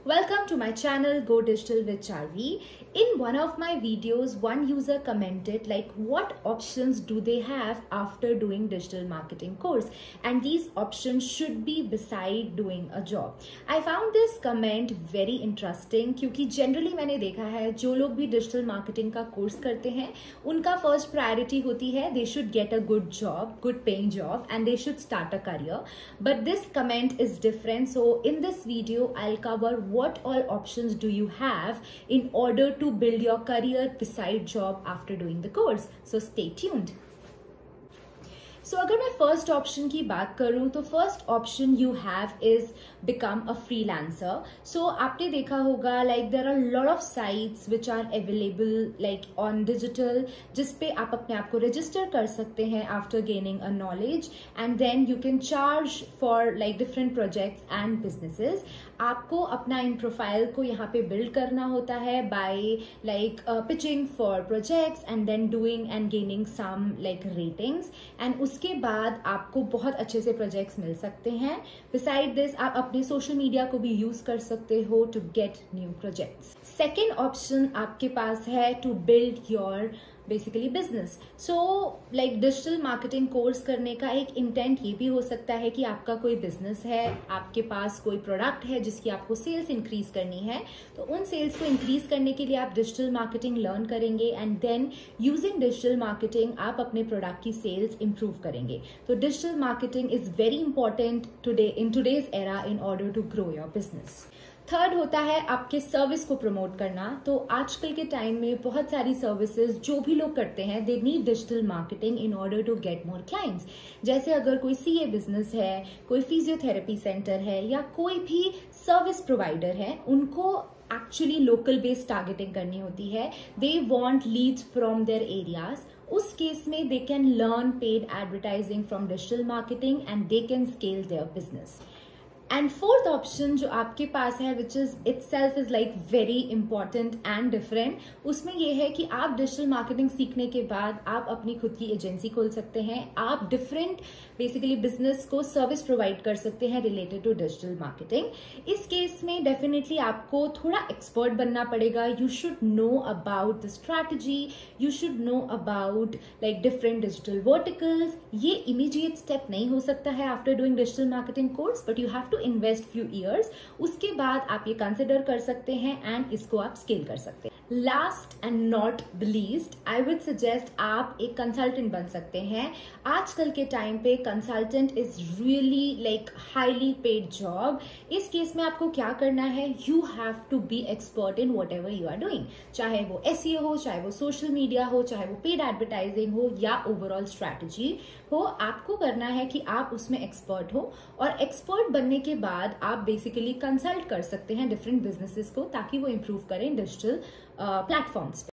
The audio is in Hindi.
Welcome to my channel Go Digital with Charvi. In one of my videos, one user commented like what options do they have after doing digital marketing course, and these options should be beside doing a job. I found this comment very interesting क्योंकि generally मैंने देखा है जो लोग भी digital marketing का course करते हैं उनका first priority होती है they should get a good job, good paying job, and they should start a career. But this comment is different, so in this video I'll cover what all options do you have in order to build your career beside job after doing the course. So stay tuned. So अगर मैं first option की बात करूँ तो first option you have is become a freelancer. So आपने देखा होगा like there are a lot of sites which are available like on digital जिस पे आप अपने आप को register कर सकते हैं after gaining a knowledge, and then you can charge for like different projects and businesses. आपको अपना इन प्रोफाइल को यहाँ पे बिल्ड करना होता है by like pitching for projects and then doing and gaining some like ratings, and उसके बाद आपको बहुत अच्छे से प्रोजेक्ट्स मिल सकते हैं. बिसाइड दिस आप अपने सोशल मीडिया को भी यूज कर सकते हो to get new projects. Second option आपके पास है to build your basically business. So like digital marketing course करने का एक इंटेंट ये भी हो सकता है कि आपका कोई बिजनेस है, आपके पास कोई प्रोडक्ट है जिसकी आपको सेल्स इंक्रीज करनी है, तो उन सेल्स को इंक्रीज करने के लिए आप डिजिटल मार्केटिंग लर्न करेंगे and then using digital marketing आप अपने प्रोडक्ट की सेल्स इंप्रूव करेंगे. तो digital marketing is very important today in today's era in order to grow your business. Third होता है आपके सर्विस को प्रमोट करना. तो आजकल के टाइम में बहुत सारी सर्विसेज जो भी लोग करते हैं they need digital marketing in order to get more clients. जैसे अगर कोई सीए बिजनेस है, कोई फिजियोथेरेपी सेंटर है या कोई भी सर्विस प्रोवाइडर है, उनको एक्चुअली लोकल बेस्ड टारगेटिंग करनी होती है. They want leads from their areas. उस केस में they can learn paid advertising from digital marketing and they can scale their business. And fourth option जो आपके पास है which is itself is like very important and different, उसमें यह है कि आप डिजिटल मार्केटिंग सीखने के बाद आप अपनी खुद की एजेंसी खोल सकते हैं. आप डिफरेंट बेसिकली बिजनेस को सर्विस प्रोवाइड कर सकते हैं रिलेटेड टू डिजिटल मार्केटिंग. इस केस में डेफिनेटली आपको थोड़ा एक्सपर्ट बनना पड़ेगा. You should know about the strategy, you should know about like different digital verticals. ये इमीडिएट स्टेप नहीं हो सकता है after doing digital marketing course, but you have to invest few years. उसके बाद आप ये कंसिडर कर सकते हैं एंड इसको आप स्केल कर सकते हैं. Last and not the least I would suggest आप एक कंसल्टेंट बन सकते हैं. आजकल के टाइम पे consultant is really like highly paid job. इस केस में आपको क्या करना है, you have to be expert in whatever you are doing. चाहे वो एसईओ हो, चाहे वो सोशल मीडिया हो, चाहे वो पेड एडवर्टाइजिंग हो या ओवरऑल स्ट्रैटेजी हो, आपको करना है कि आप उसमें एक्सपर्ट हो. और एक्सपर्ट बनने के बाद आप बेसिकली कंसल्ट कर सकते हैं डिफरेंट बिजनेसेस को ताकि वो इंप्रूव करें डिजिटल प्लेटफॉर्म्स पे.